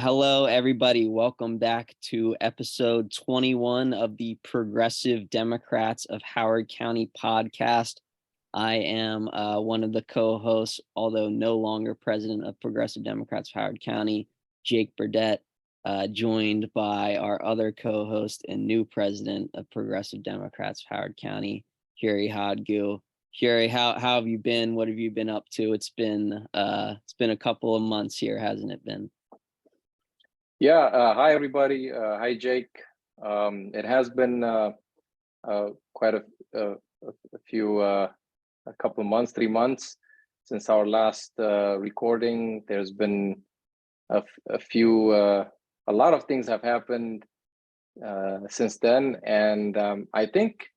Hello, everybody. Welcome back to episode 21 of the Progressive Democrats of Howard County podcast. I am one of the co-hosts, although no longer president of Progressive Democrats of Howard County, Jake Burdett, joined by our other co-host and new president of Progressive Democrats of Howard County, Hiruy. Hiruy, how have you been? What have you been up to? It's been a couple of months here, hasn't it been? Yeah, hi everybody. Hi Jake. It has been quite a few, a couple of months, 3 months since our last recording. There's been a lot of things have happened since then, and I think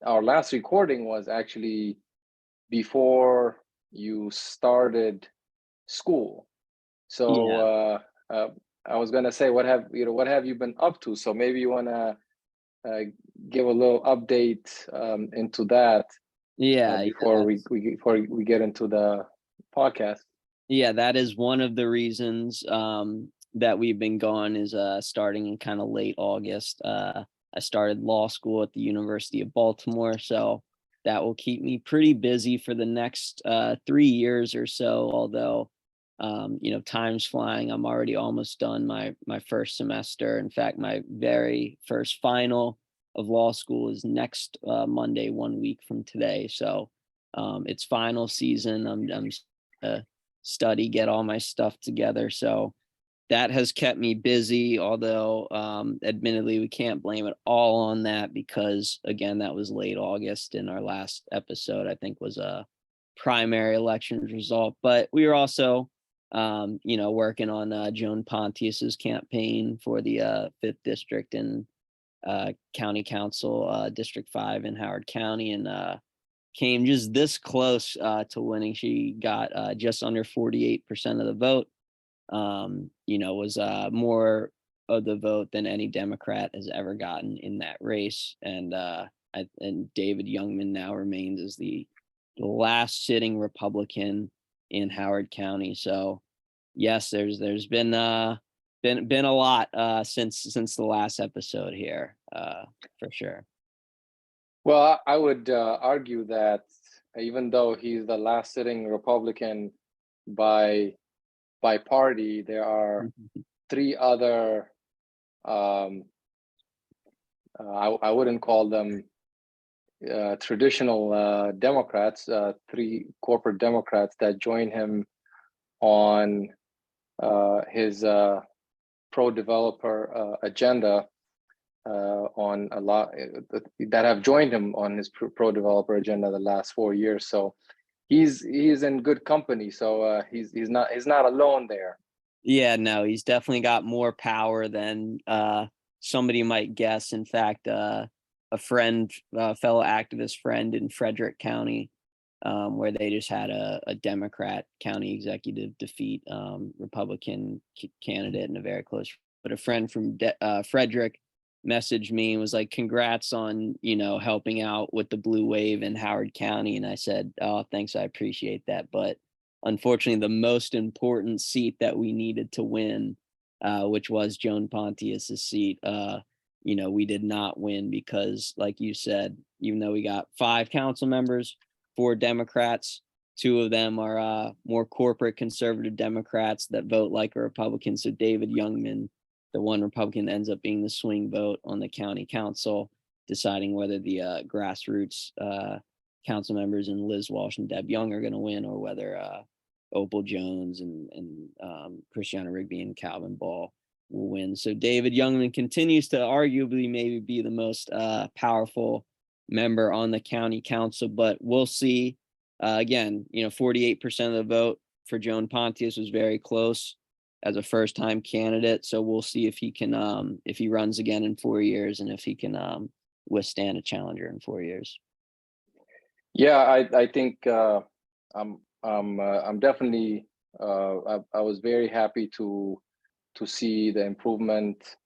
our last recording was actually before you started school. So I was gonna say, what have you been up to? So maybe you wanna give a little update into that. Before we get into the podcast. Yeah, that is one of the reasons that we've been gone is starting in kind of late August. I started law school at the University of Baltimore, so that will keep me pretty busy for the next 3 years or so, although time's flying. I'm already almost done my first semester. In fact, my very first final of law school is next Monday, 1 week from today. So it's final season. I'm study, get all my stuff together. So that has kept me busy, although admittedly we can't blame it all on that because again, that was late August, and our last episode I think was a primary election result. But we were also working on Joan Pontius's campaign for the 5th district and county council, District 5 in Howard County, and came just this close to winning. She got just under 48% of the vote. Was more of the vote than any Democrat has ever gotten in that race. And David Youngman now remains as the last sitting Republican in Howard County. So yes, there's been a lot since the last episode here, for sure. Well, I would argue that even though he's the last sitting Republican by party, there are 3 other I wouldn't call them traditional Democrats, 3 corporate Democrats that join him on his pro-developer agenda, on a lot that have joined him on his pro-developer agenda the last 4 years. So he's in good company. So he's not alone there. Yeah, no, he's definitely got more power than somebody might guess. In fact, a fellow activist friend in Frederick County, where they just had a Democrat county executive defeat Republican candidate in a very close. But a friend from Frederick messaged me and was like, "Congrats on helping out with the blue wave in Howard County." And I said, "Oh, thanks, I appreciate that." But unfortunately, the most important seat that we needed to win, which was Joan Pontius's seat, we did not win because, like you said, even though we got 5 council members, 4 Democrats, 2 of them are more corporate conservative Democrats that vote like a Republican. So David Youngman, the one Republican, ends up being the swing vote on the county council, deciding whether the grassroots council members and Liz Walsh and Deb Young are going to win, or whether Opal Jones and Christiana Rigby and Calvin Ball will win. So David Youngman continues to arguably maybe be the most powerful member on the county council, but we'll see. Again, 48% of the vote for Joan Pontius was very close as a first-time candidate. So we'll see if he can, if he runs again in 4 years, and if he can withstand a challenger in 4 years. Yeah, I think I'm definitely. I was very happy to see the improvement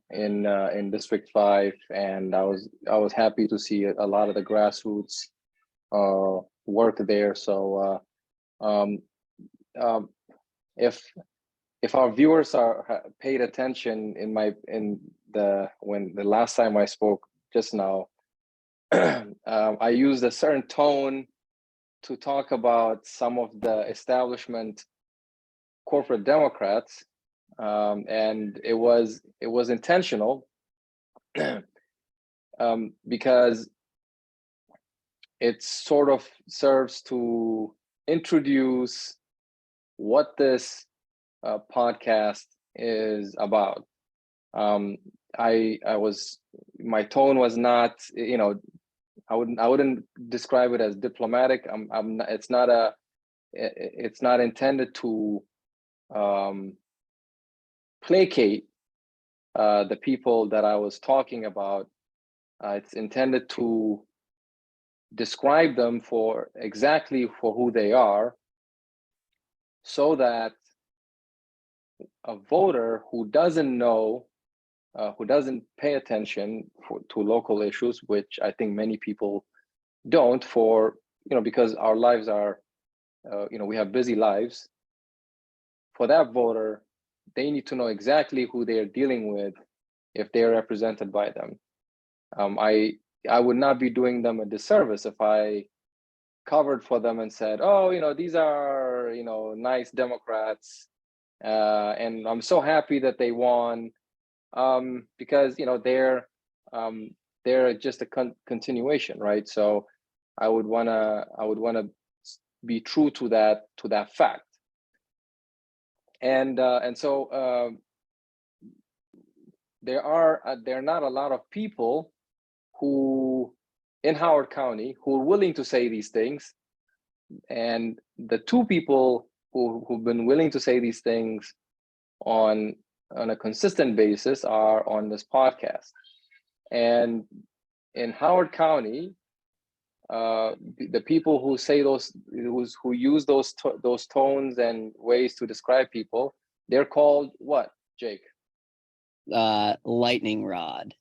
in District 5, and I was happy to see a lot of the grassroots work there. So if if our viewers paid attention when the last time I spoke just now, I used a certain tone to talk about some of the establishment corporate Democrats, and it was intentional, because it sort of serves to introduce what this podcast is about. My tone was not, I wouldn't describe it as diplomatic. It's not intended to placate the people that I was talking about. It's intended to describe them exactly for who they are, so that a voter who doesn't know, who doesn't pay attention to local issues, which I think many people don't, because our lives are, we have busy lives. For that voter, they need to know exactly who they are dealing with if they are represented by them. I would not be doing them a disservice if I covered for them and said, oh, these are, nice Democrats, and I'm so happy that they won, because they're just a continuation, right? So I would wanna be true to that fact, and so there are not a lot of people who in Howard County who are willing to say these things, and the two people who've been willing to say these things on a consistent basis are on this podcast. And in Howard County, the people who say who use those tones and ways to describe people, they're called what, Jake? Lightning rod.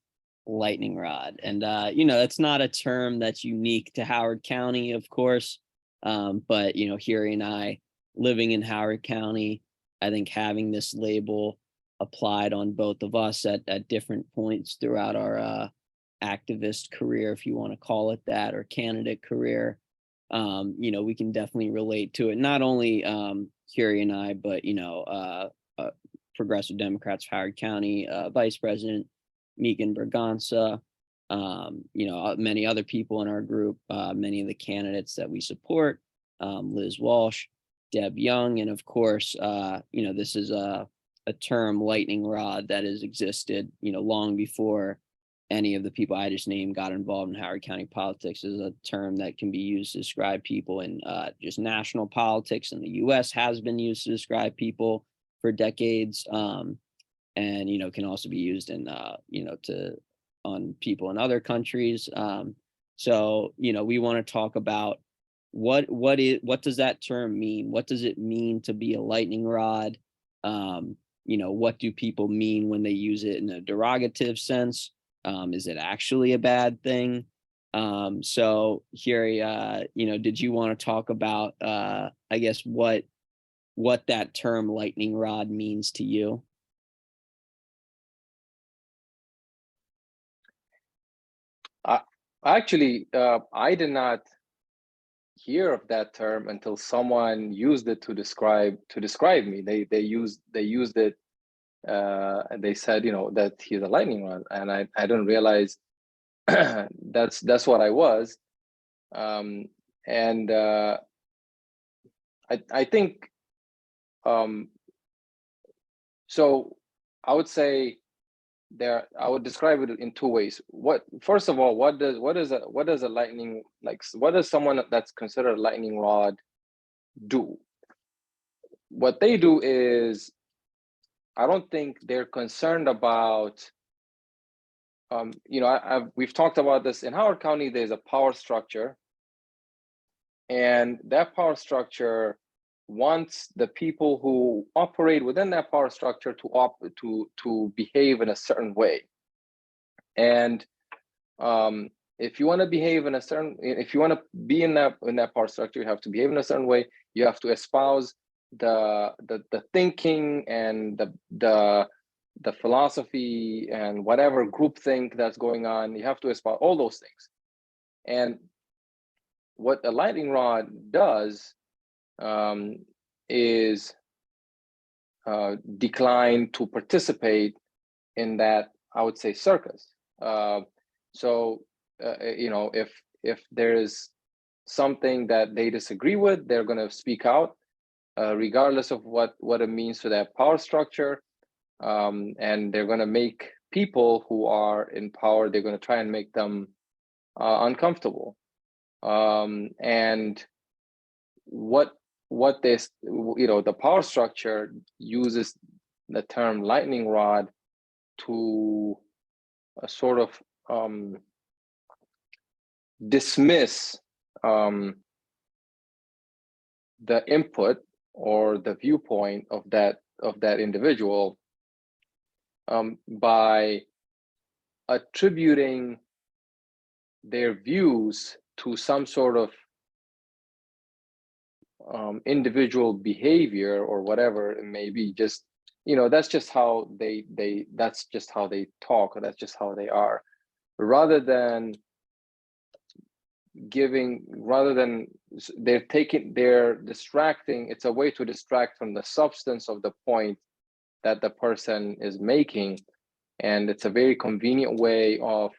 And that's not a term that's unique to Howard County, of course, but Hiruy and I, living in Howard County, I think having this label applied on both of us at different points throughout our activist career, if you want to call it that, or candidate career, we can definitely relate to it. Not only Hiruy and I, but Progressive Democrats of Howard County, Vice President Megan Berganza, many other people in our group, many of the candidates that we support, Liz Walsh, Deb Young, and of course, this is a term, lightning rod, that has existed, long before any of the people I just named got involved in Howard County politics. Is a term that can be used to describe people in just national politics in the U.S., has been used to describe people for decades, and can also be used in on people in other countries. So we want to talk about what does that term mean? What does it mean to be a lightning rod? What do people mean when they use it in a derogative sense? Is it actually a bad thing? So Hiruy, did you want to talk about I guess what that term lightning rod means to you? Actually, I did not hear of that term until someone used it to describe me. They used it, and they said, that he's a lightning rod, and I didn't realize that's what I was. And I think so. I would say I would describe it in two ways. First of all, what does a lightning, what does someone that's considered a lightning rod do? What they do is, I don't think they're concerned about, we've talked about this in Howard County. There's a power structure, and that power structure wants the people who operate within that power structure to behave in a certain way. And if you want to behave in a certain, if you want to be in that power structure, you have to behave in a certain way. You have to espouse the thinking and the philosophy and whatever groupthink that's going on. You have to espouse all those things. And what a lightning rod does is decline to participate in that, I would say, circus. So if there is something that they disagree with, they're going to speak out, regardless of what it means to that power structure. And they're going to make people who are in power, they're going to try and make them uncomfortable. And what this, the power structure uses the term lightning rod to sort of dismiss the input or the viewpoint of that individual, by attributing their views to some sort of individual behavior or whatever it may be. Just, that's just how they that's just how they talk, or that's just how they are, rather than they're distracting. It's a way to distract from the substance of the point that the person is making, and it's a very convenient way of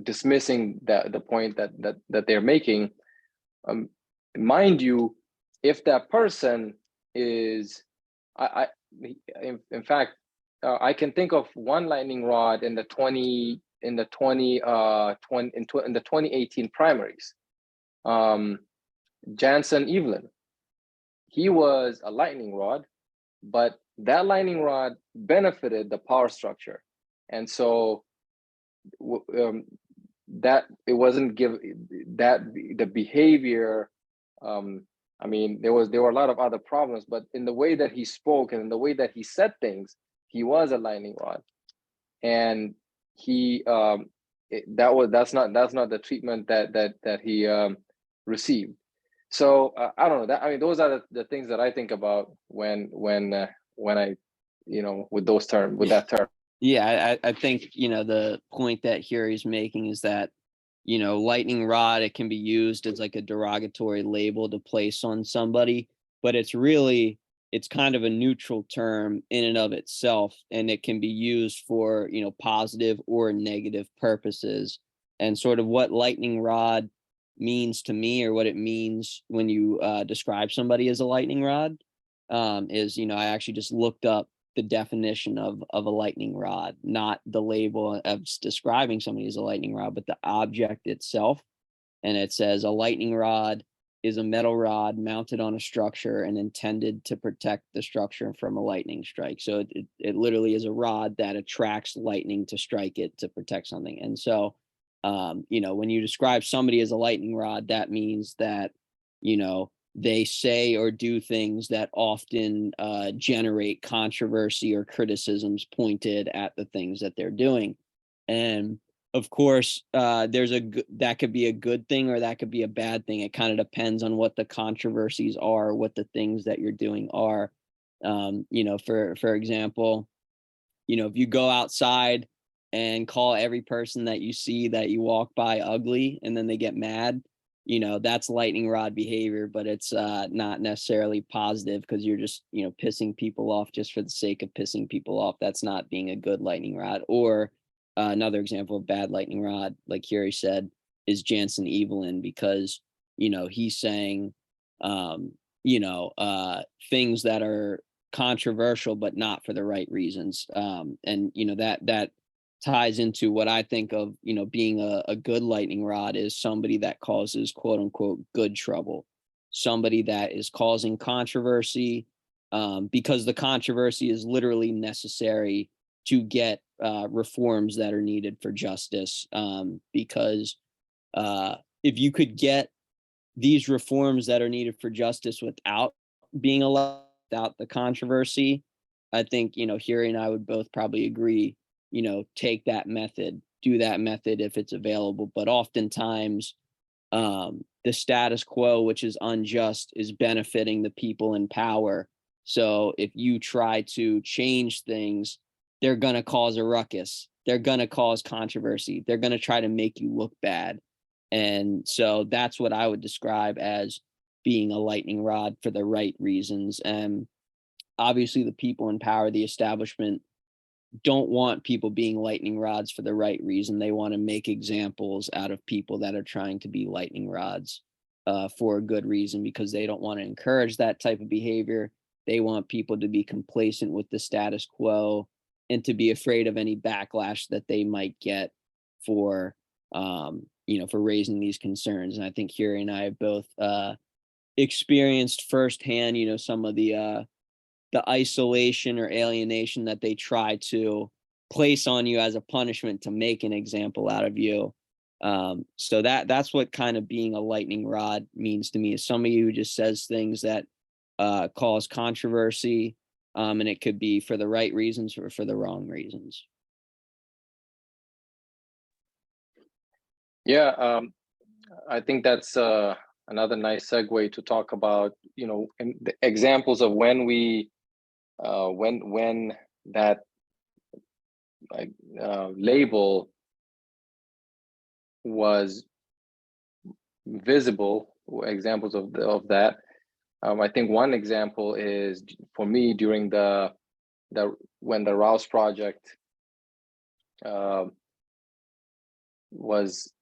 dismissing the point that they're making. Mind you, if that person is, in fact, I can think of one lightning rod in the 2018 primaries. Jansen Evelyn, he was a lightning rod, but that lightning rod benefited the power structure, and so that it wasn't the behavior. I mean, there were a lot of other problems, but in the way that he spoke and in the way that he said things, he was a lightning rod, and he that's not the treatment that he received. So I don't know. I mean, those are the things that I think about when I, with that term. Yeah, I think, the point that Hiruy's making is that, lightning rod, it can be used as like a derogatory label to place on somebody, but it's kind of a neutral term in and of itself, and it can be used for, positive or negative purposes. And sort of what lightning rod means to me, or what it means when you describe somebody as a lightning rod, is, I actually just looked up the definition of a lightning rod, not the label of describing somebody as a lightning rod, but the object itself. And it says a lightning rod is a metal rod mounted on a structure and intended to protect the structure from a lightning strike. So it literally is a rod that attracts lightning to strike it to protect something. And so, when you describe somebody as a lightning rod, that means that, they say or do things that often generate controversy or criticisms pointed at the things that they're doing. And of course, that could be a good thing or that could be a bad thing. It kind of depends on what the controversies are, what the things that you're doing are. For example, if you go outside and call every person that you see that you walk by ugly and then they get mad, that's lightning rod behavior, but it's not necessarily positive, because you're just, pissing people off just for the sake of pissing people off. That's not being a good lightning rod. Or another example of bad lightning rod, like Hiruy said, is Jansen Evelyn, because, he's saying, things that are controversial, but not for the right reasons. And, that ties into what I think of, being a good lightning rod is somebody that causes quote unquote good trouble, somebody that is causing controversy, because the controversy is literally necessary to get reforms that are needed for justice. Because if you could get these reforms that are needed for justice without being allowed, without the controversy, I think, Hiruy and I would both probably agree, take that method, do that method if it's available. But oftentimes, the status quo, which is unjust, is benefiting the people in power. So if you try to change things, they're going to cause a ruckus. They're going to cause controversy. They're going to try to make you look bad. And so that's what I would describe as being a lightning rod for the right reasons. And obviously the people in power, the establishment, don't want people being lightning rods for the right reason. They want to make examples out of people that are trying to be lightning rods for a good reason, because they don't want to encourage that type of behavior. They want people to be complacent with the status quo and to be afraid of any backlash that they might get for, for raising these concerns. And I think Hiruy and I have both experienced firsthand, some of the isolation or alienation that they try to place on you as a punishment to make an example out of you. So that's what kind of being a lightning rod means to me, is somebody who just says things that cause controversy, and it could be for the right reasons or for the wrong reasons. Yeah, I think that's another nice segue to talk about, the examples of when we, when that label was visible. Examples of that. I think one example is for me during when the Rouse Project was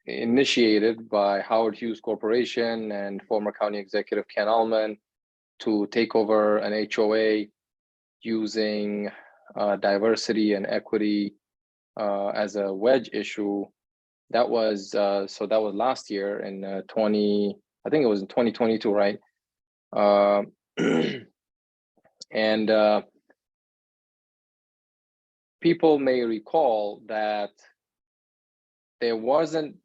initiated by Howard Hughes Corporation and former county executive Ken Allman to take over an HOA using diversity and equity as a wedge issue. That was so that was last year in I think it was in 2022, right? And people may recall that there wasn't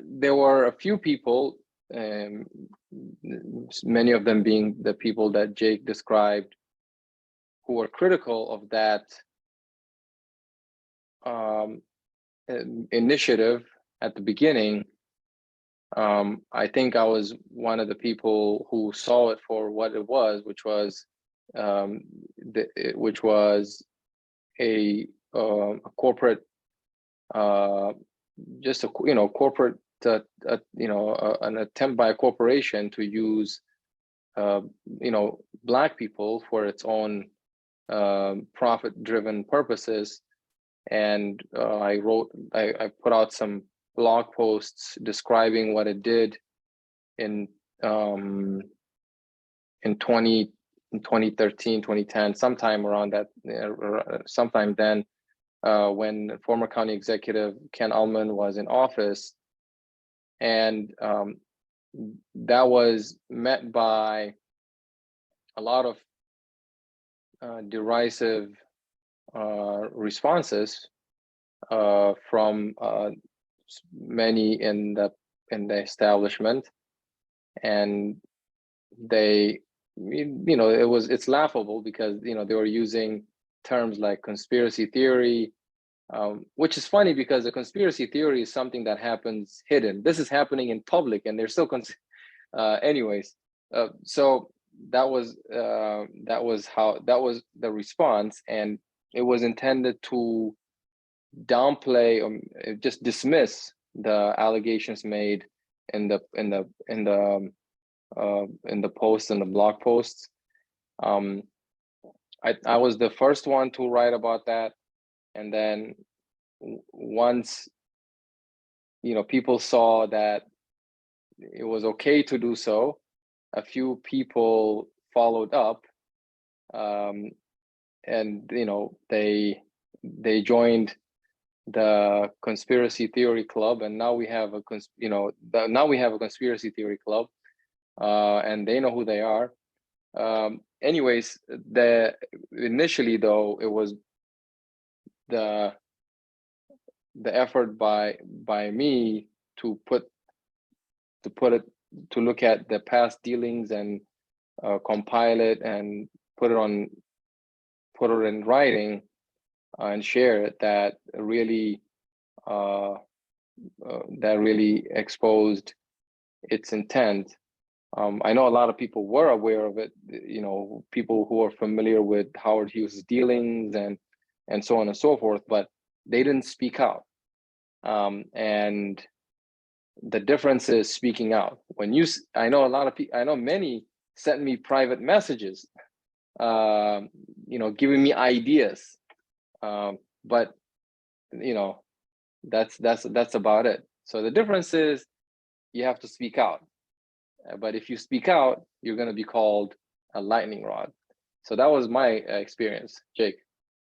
there were a few people, many of them being the people that Jake described, who were critical of that initiative at the beginning. I think I was one of the people who saw it for what it was, which was a corporate, just a corporate, an attempt by a corporation to use Black people for its own profit-driven purposes. And I put out some blog posts describing what it did in 2013, 2010, sometime around that, sometime then, when former county executive Ken Allman was in office. And that was met by a lot of derisive responses from many in the establishment, and they, it's laughable because they were using terms like conspiracy theory, which is funny because a conspiracy theory is something that happens hidden. This is happening in public, and they're still anyways. So that was the response, and it was intended to downplay or just dismiss the allegations made in the posts and the blog posts. I was the first one to write about that, and then once people saw that it was okay to do so, a few people followed up, and they joined the conspiracy theory club, and now we have a conspiracy theory club, and they know who they are. Anyways, initially though, it was the effort by me to look at the past dealings and compile it and put it in writing and share it, that really that really exposed its intent. I know a lot of people were aware of it, you know, people who are familiar with Howard Hughes' dealings and so on and so forth, but they didn't speak out. And the difference is speaking out. When you, I know a lot of people, I know many sent me private messages, you know, giving me ideas, but you know, that's about it. So the difference is you have to speak out. But if you speak out, you're going to be called a lightning rod. So that was my experience, Jake.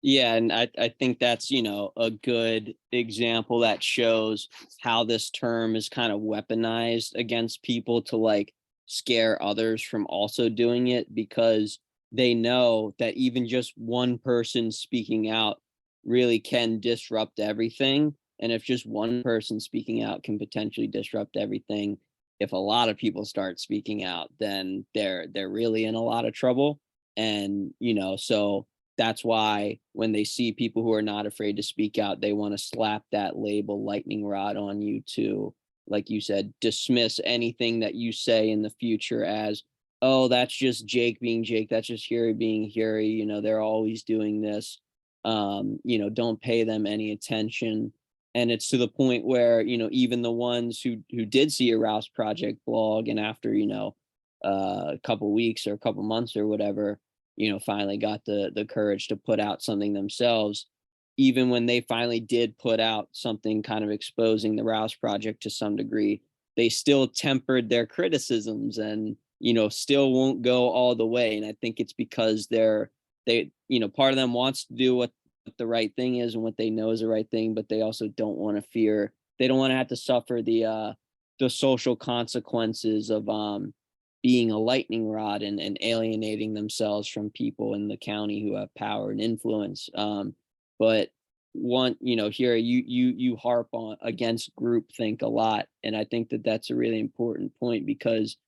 Yeah, and I think that's, you know, a good example that shows how this term is kind of weaponized against people to like scare others from also doing it, because they know that even just one person speaking out really can disrupt everything. And if just one person speaking out can potentially disrupt everything, if a lot of people start speaking out, then they're really in a lot of trouble. And, you know, so that's why when they see people who are not afraid to speak out, they want to slap that label lightning rod on you to, like you said, dismiss anything that you say in the future as, oh, that's just Jake being Jake. That's just Hiruy being Hiruy. You know, they're always doing this. You know, don't pay them any attention. And it's to the point where, you know, even the ones who did see a Rouse Project blog, and after, you know, a couple weeks or a couple months or whatever, you know, finally got the courage to put out something themselves. Even when they finally did put out something kind of exposing the Rouse Project to some degree, they still tempered their criticisms and, you know, still won't go all the way. And I think it's because they, you know, part of them wants to do what the right thing is and what they know is the right thing, but they also don't want to fear, they don't want to have to suffer the social consequences of being a lightning rod and alienating themselves from people in the county who have power and influence. But one, you know, here you harp on against groupthink a lot, and I think that that's a really important point, because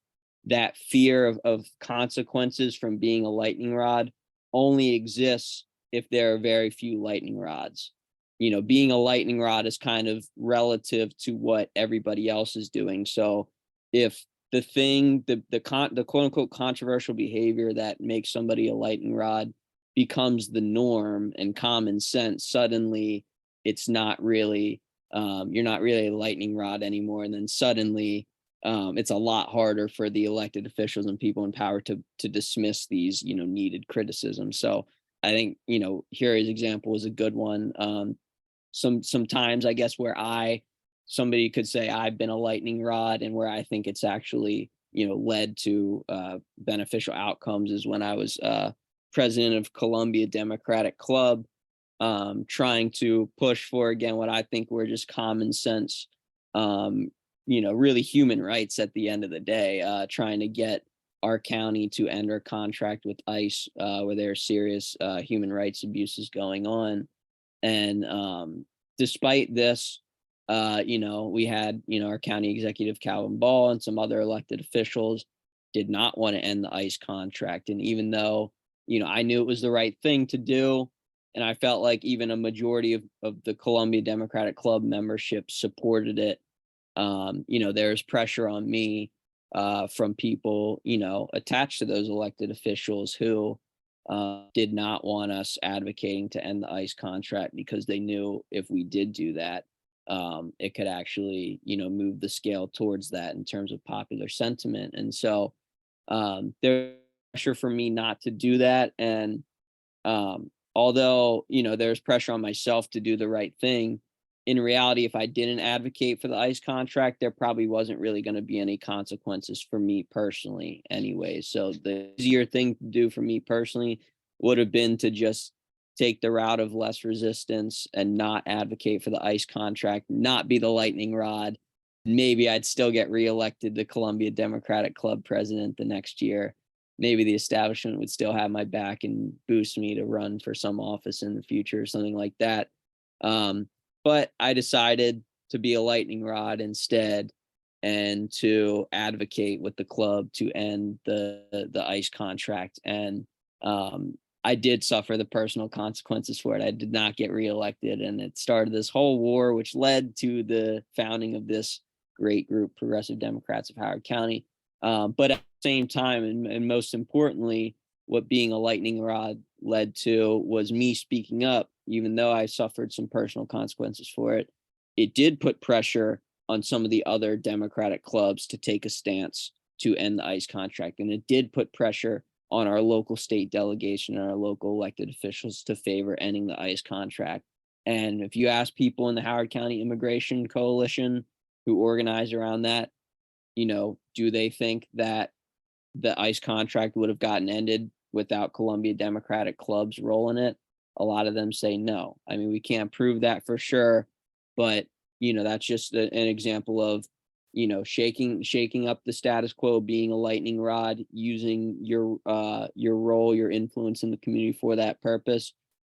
that fear of consequences from being a lightning rod only exists if there are very few lightning rods. You know, being a lightning rod is kind of relative to what everybody else is doing. So if the thing, the quote unquote controversial behavior that makes somebody a lightning rod becomes the norm and common sense, suddenly it's not really, you're not really a lightning rod anymore. And then suddenly it's a lot harder for the elected officials and people in power to dismiss these, you know, needed criticisms. So I think, you know, Hiru's example is a good one. Sometimes I guess where somebody could say I've been a lightning rod, and where I think it's actually, you know, led to beneficial outcomes is when I was president of Columbia Democratic Club, trying to push for, again, what I think were just common sense, you know, really human rights at the end of the day, trying to get our county to end our contract with ICE, where there are serious human rights abuses going on. And despite this, you know, we had, you know, our county executive, Calvin Ball, and some other elected officials did not want to end the ICE contract. And even though, you know, I knew it was the right thing to do, and I felt like even a majority of the Columbia Democratic Club membership supported it, you know, there's pressure on me from people, you know, attached to those elected officials who did not want us advocating to end the ICE contract, because they knew if we did do that, it could actually, you know, move the scale towards that in terms of popular sentiment. And so there's pressure for me not to do that. And although, you know, there's pressure on myself to do the right thing, in reality, if I didn't advocate for the ICE contract, there probably wasn't really going to be any consequences for me personally anyway. So the easier thing to do for me personally would have been to just take the route of less resistance and not advocate for the ICE contract, not be the lightning rod. Maybe I'd still get reelected the Columbia Democratic Club president the next year. Maybe the establishment would still have my back and boost me to run for some office in the future or something like that. But I decided to be a lightning rod instead, and to advocate with the club to end the ICE contract. And I did suffer the personal consequences for it. I did not get reelected, and it started this whole war, which led to the founding of this great group, Progressive Democrats of Howard County. But at the same time, and most importantly, what being a lightning rod led to was me speaking up, even though I suffered some personal consequences for it. It did put pressure on some of the other Democratic clubs to take a stance to end the ICE contract. And it did put pressure on our local state delegation and our local elected officials to favor ending the ICE contract. And if you ask people in the Howard County Immigration Coalition who organize around that, do they think that the ICE contract would have gotten ended without Columbia Democratic clubs rolling it? A lot of them say no. I mean, we can't prove that for sure, but that's just an example of shaking up the status quo, being a lightning rod, using your role, your influence in the community for that purpose.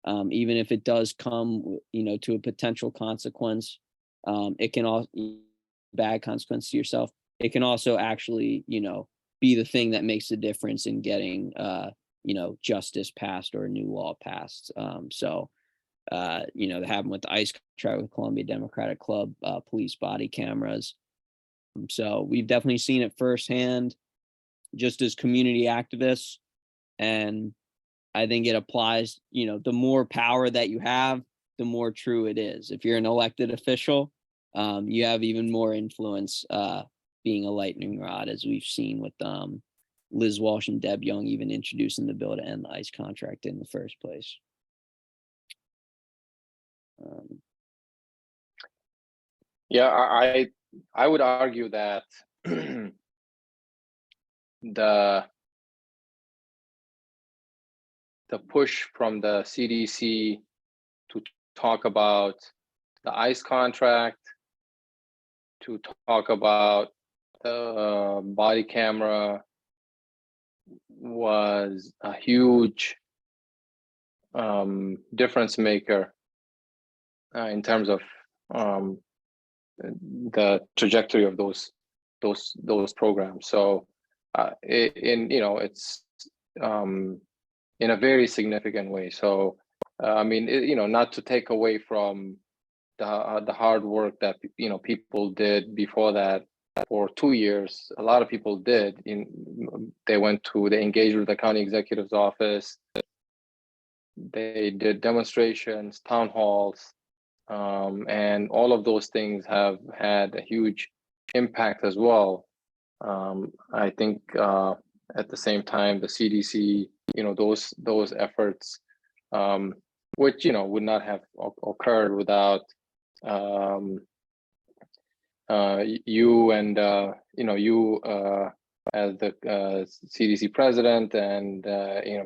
Even if it does come to a potential consequence, it can also bad consequence to yourself. It can also actually be the thing that makes the difference in getting justice passed or a new law passed. That happened with the ICE contract with Columbia Democratic Club, police body cameras. So we've definitely seen it firsthand just as community activists. And I think it applies, the more power that you have, the more true it is. If you're an elected official, you have even more influence being a lightning rod, as we've seen with Liz Walsh and Deb Young even introducing the bill to end the ICE contract in the first place. Yeah, I would argue that the push from the CDC to talk about the ICE contract, to talk about the body camera, was a huge difference maker in terms of the trajectory of those programs. So it's in a very significant way. So I mean, not to take away from the hard work that people did before that. For 2 years, a lot of people did. They engaged with the county executive's office. They did demonstrations, town halls, and all of those things have had a huge impact as well. I think at the same time, the CDC, those efforts, which would not have occurred without you and you as the CDC president, and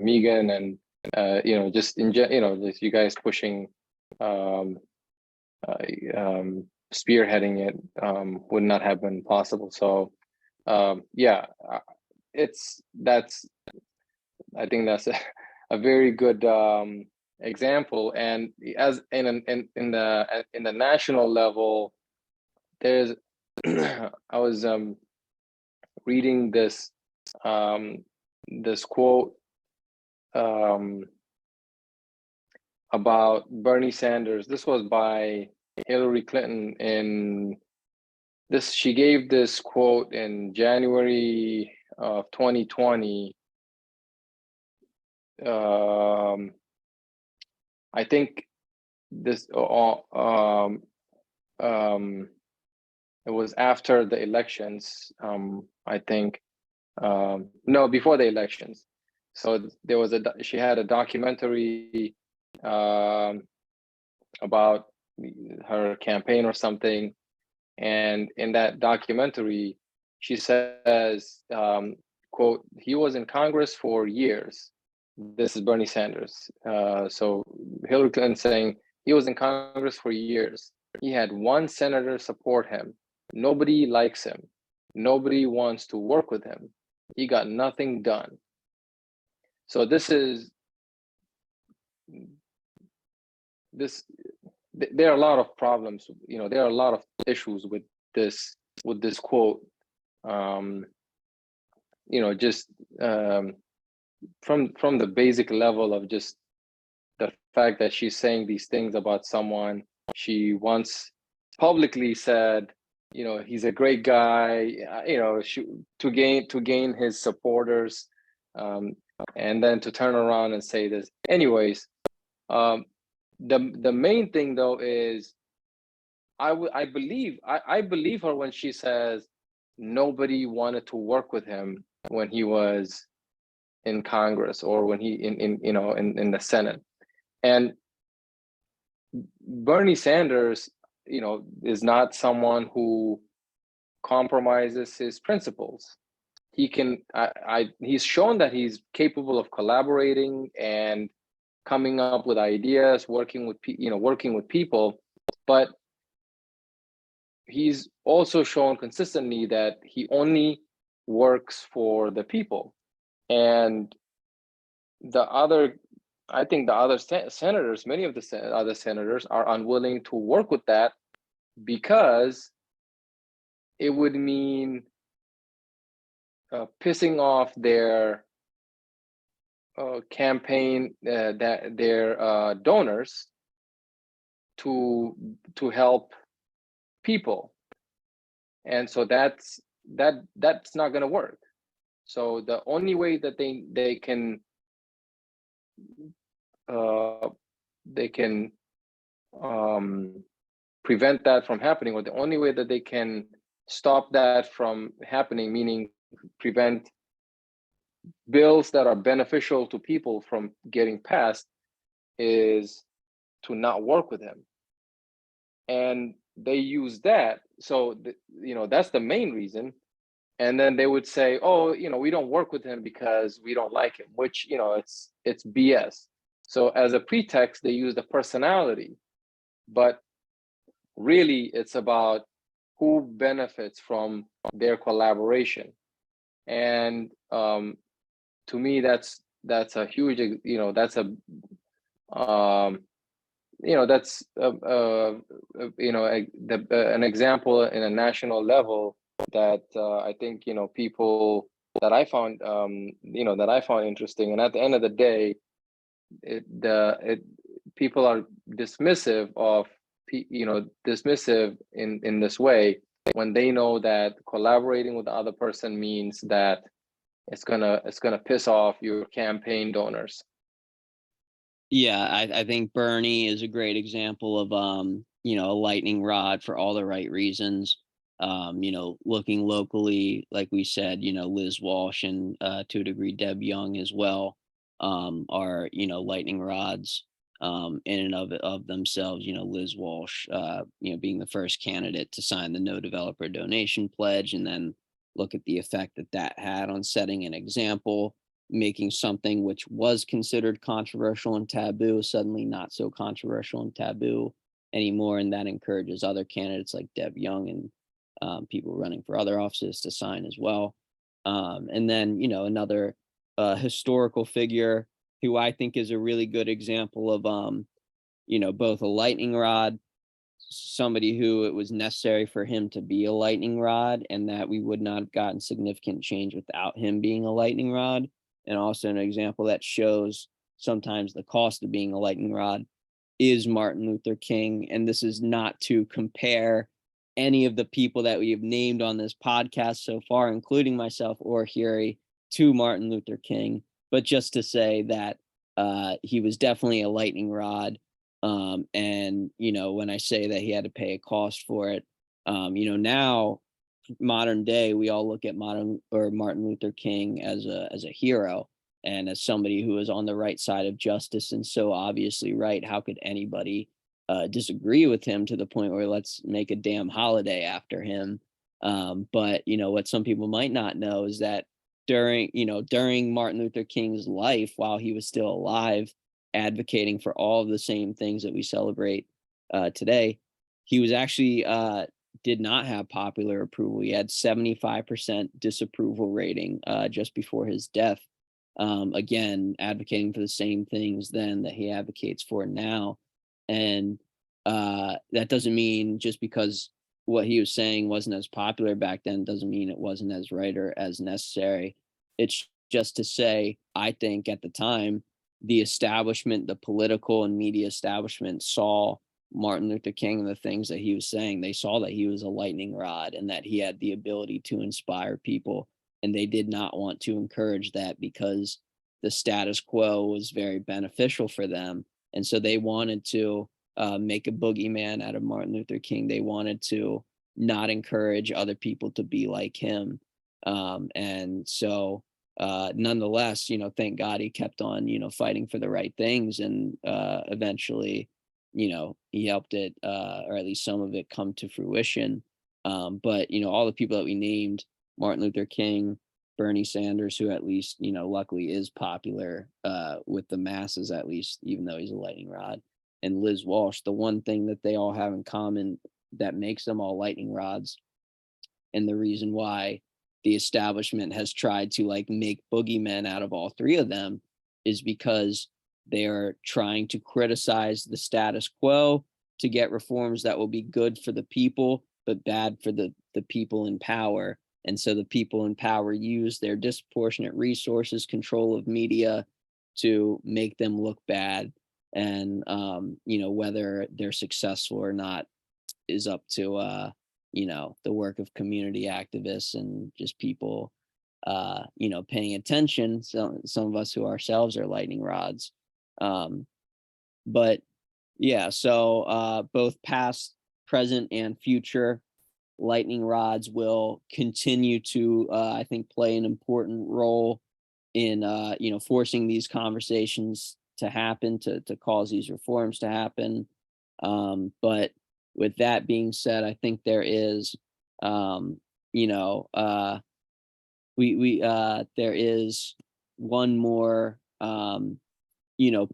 Megan, and just just you guys pushing, spearheading it, would not have been possible. So yeah, I think that's a very good example. And as in the national level, there's I was reading this quote about Bernie Sanders. This was by Hillary Clinton. She gave this quote in January of 2020. I think this it was after the elections. I think no, before the elections. So there was she had a documentary about her campaign or something, and in that documentary she says, quote, "He was in Congress for years." This is Bernie Sanders. So Hillary Clinton saying he was in Congress for years. He had one senator support him. Nobody likes him. Nobody wants to work with him. He got nothing done. So there are a lot of problems. There are a lot of issues with this quote. from the basic level of just the fact that she's saying these things about someone she once publicly said, he's a great guy, to gain his supporters, um, and then to turn around and say this. Anyways, the main thing though is I believe her when she says nobody wanted to work with him when he was in Congress or when he in the Senate. And Bernie Sanders, is not someone who compromises his principles. He's shown that he's capable of collaborating and coming up with ideas, working with people, but he's also shown consistently that he only works for the people. And I think the other senators, many of the other senators are unwilling to work with that because it would mean pissing off their campaign, that their donors to help people, and so that's not going to work. So the only way that they can prevent that from happening, or the only way that they can stop that from happening, meaning prevent bills that are beneficial to people from getting passed, is to not work with him. And they use that. So, that's the main reason. And then they would say, oh, we don't work with him because we don't like him, which, it's BS. So as a pretext, they use the personality, but really it's about who benefits from their collaboration. And to me, that's a huge, that's a that's an example in a national level that I think people that I found that I found interesting. And at the end of the day, people are dismissive of dismissive in this way when they know that collaborating with the other person means that it's gonna piss off your campaign donors. Yeah, I think Bernie is a great example of a lightning rod for all the right reasons. Looking locally, like we said, Liz Walsh and to a degree Deb Young as well, are lightning rods in and of themselves. Liz Walsh, being the first candidate to sign the no developer donation pledge, and then look at the effect that had on setting an example, making something which was considered controversial and taboo suddenly not so controversial and taboo anymore. And that encourages other candidates like Deb Young and people running for other offices to sign as well. And then, another historical figure who I think is a really good example of, both a lightning rod, somebody who it was necessary for him to be a lightning rod, and that we would not have gotten significant change without him being a lightning rod, and also an example that shows sometimes the cost of being a lightning rod, is Martin Luther King. And this is not to compare any of the people that we have named on this podcast so far, including myself or Hiruy, to Martin Luther King, but just to say that he was definitely a lightning rod. And when I say that he had to pay a cost for it, now modern day, we all look at Martin Luther King as a hero and as somebody who is on the right side of justice and so obviously right. How could anybody disagree with him to the point where let's make a damn holiday after him? But what some people might not know is that during Martin Luther King's life, while he was still alive, advocating for all of the same things that we celebrate today, he was actually did not have popular approval. He had 75% disapproval rating just before his death. Again, advocating for the same things then that he advocates for now. And that doesn't mean just because what he was saying wasn't as popular back then doesn't mean it wasn't as right or as necessary. It's just to say I think at the time, the establishment, the political and media establishment saw Martin Luther King and the things that he was saying. They saw that he was a lightning rod and that he had the ability to inspire people. And they did not want to encourage that because the status quo was very beneficial for them. And so they wanted to make a boogeyman out of Martin Luther King. They wanted to not encourage other people to be like him. And so nonetheless, thank God he kept on, fighting for the right things. And eventually, he helped it, or at least some of it, come to fruition. But, all the people that we named, Martin Luther King, Bernie Sanders, who at least, luckily is popular with the masses, at least, even though he's a lightning rod, and Liz Walsh, the one thing that they all have in common that makes them all lightning rods, and the reason why the establishment has tried to like make boogeymen out of all three of them is because they are trying to criticize the status quo to get reforms that will be good for the people but bad for the people in power. And so the people in power use their disproportionate resources, control of media, to make them look bad. And whether they're successful or not is up to the work of community activists and just people paying attention. Some of us who ourselves are lightning rods. But yeah, so both past, present, and future lightning rods will continue to I think play an important role in forcing these conversations to happen, to cause these reforms to happen. But with that being said, I think there is there is one more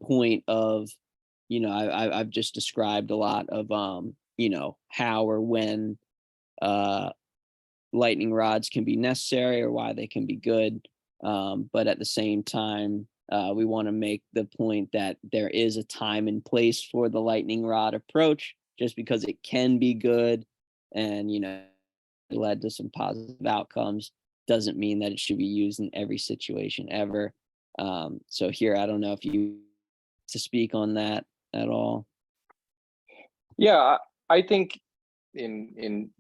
point of I've just described a lot of how or when lightning rods can be necessary or why they can be good. But at the same time, we want to make the point that there is a time and place for the lightning rod approach. Just because it can be good and led to some positive outcomes doesn't mean that it should be used in every situation ever. So here, I don't know if you to speak on that at all. Yeah, I think in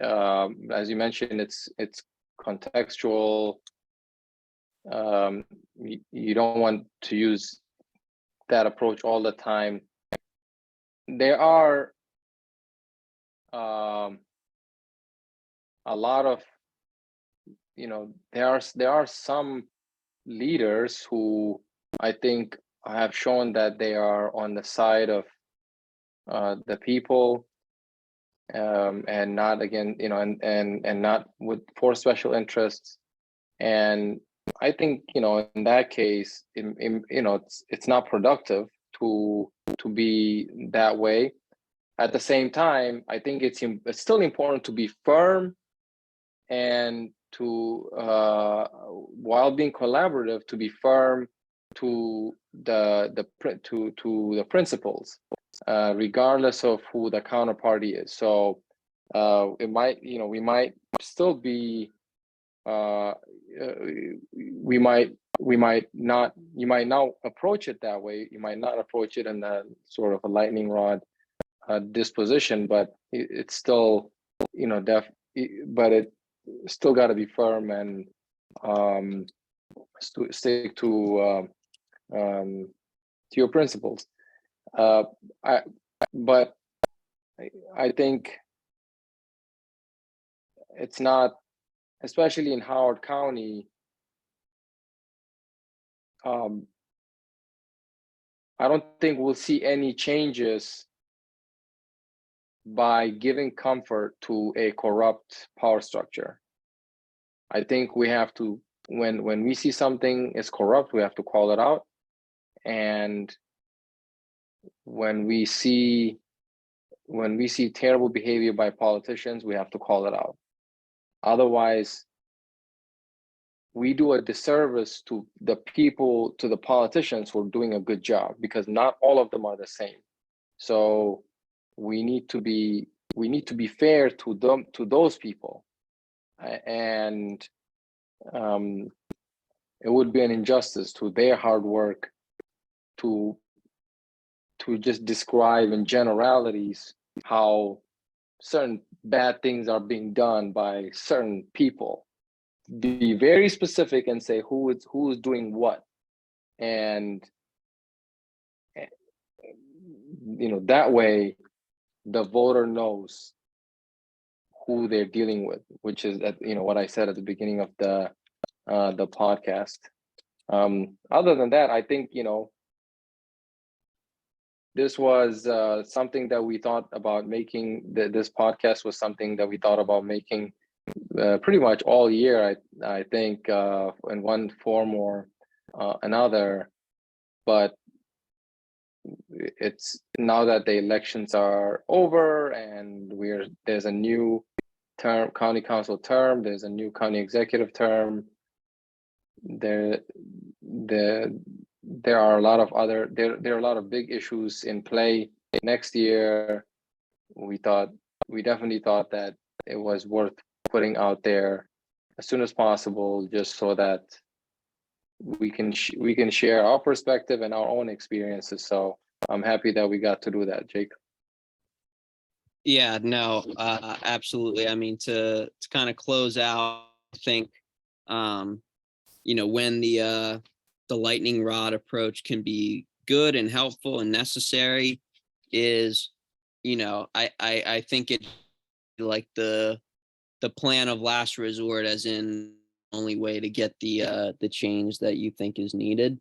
as you mentioned, it's contextual. You don't want to use that approach all the time. There are a lot of there are some leaders who I think have shown that they are on the side of the people, and not again, and not for special interests. And I think in that case, it's not productive to be that way. At the same time, I think it's still important to be firm and to while being collaborative, to be firm to the principles, regardless of who the counterparty is. So it might we might still be we might not, you might not approach it that way. You might not approach it in a sort of a lightning rod disposition, but it's still but it still got to be firm and stick to your principles. But I think it's not, especially in Howard County. I don't think we'll see any changes by giving comfort to a corrupt power structure. I think we have to, when we see something is corrupt, we have to call it out. And when we see terrible behavior by politicians, we have to call it out. Otherwise, we do a disservice to the people, to the politicians who are doing a good job, because not all of them are the same. So we need to be fair to them, to those people, and it would be an injustice to their hard work to just describe in generalities how certain bad things are being done by certain people. Be very specific and say who is doing what, and that way the voter knows who they're dealing with, which is what I said at the beginning of the podcast. Other than that, I think this was something that we thought about making. This podcast was something that we thought about making pretty much all year. I think in one form or another, but it's now that the elections are over and there's a new county council term, there's a new county executive term. There are a lot of big issues in play next year. We definitely thought that it was worth putting out there as soon as possible, just so that we can share our perspective and our own experiences. So I'm happy that we got to do that, Jake. Yeah, no, absolutely. I mean, to kind of close out, I think, when the lightning rod approach can be good and helpful and necessary is, I think it like the plan of last resort, as in only way to get the change that you think is needed.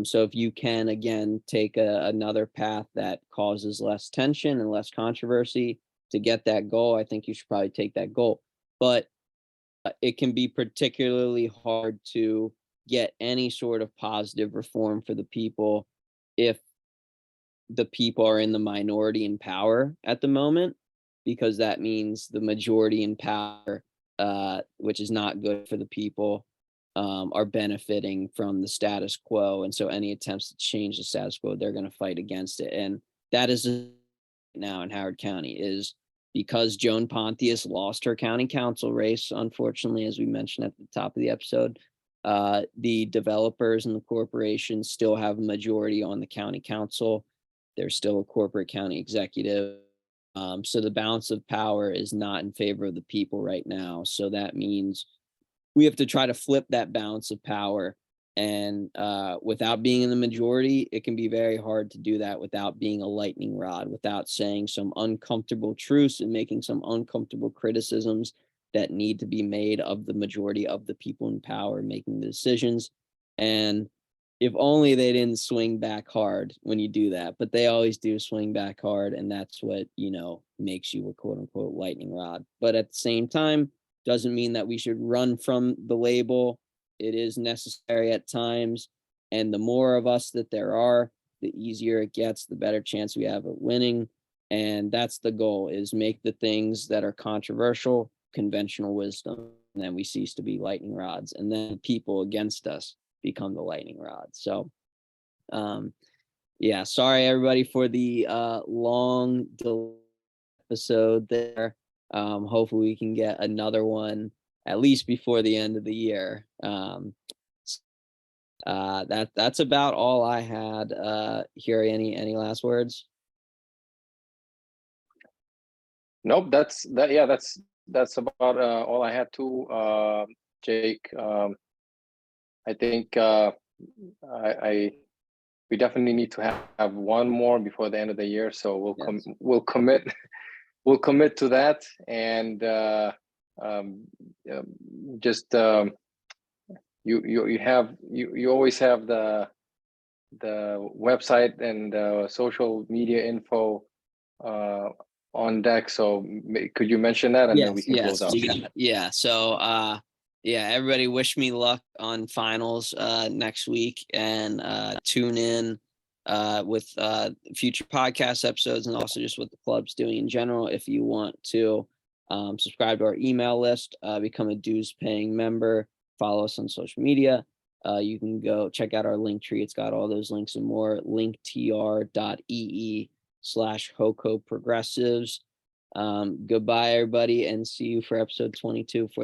So if you can, again, take another path that causes less tension and less controversy to get that goal, I think you should probably take that goal. But it can be particularly hard to get any sort of positive reform for the people if the people are in the minority in power at the moment, because that means the majority in power, which is not good for the people, are benefiting from the status quo. And so any attempts to change the status quo, they're going to fight against it. And that is now in Howard County, is because Joan Pontius lost her county council race, unfortunately, as we mentioned at the top of the episode. The developers and the corporations still have a majority on the county council. There's still a corporate county executive. So the balance of power is not in favor of the people right now. So that means we have to try to flip that balance of power. And without being in the majority, it can be very hard to do that without being a lightning rod, without saying some uncomfortable truths and making some uncomfortable criticisms that need to be made of the majority of the people in power making the decisions. And if only they didn't swing back hard when you do that, but they always do swing back hard. And that's what, makes you a quote unquote lightning rod. But at the same time, doesn't mean that we should run from the label. It is necessary at times. And the more of us that there are, the easier it gets, the better chance we have of winning. And that's the goal, is make the things that are controversial conventional wisdom. And then we cease to be lightning rods. And then people against us become the lightning rods. So, yeah, sorry everybody for the long episode there. Hopefully we can get another one at least before the end of the year. That's about all I had. Hiruy, any last words? Nope, that's about all I had too, Jake. I think we definitely need to have one more before the end of the year. So we'll commit to that, and you always have the website and social media info on deck. So could you mention that, and then we can close out? Yeah. So everybody wish me luck on finals next week, and tune in with future podcast episodes, and also just what the club's doing in general. If you want to subscribe to our email list, become a dues paying member, follow us on social media. You can go check out our link tree. It's got all those links and more. linktr.ee/HOCO Progressives. Goodbye, everybody, and see you for episode 22 for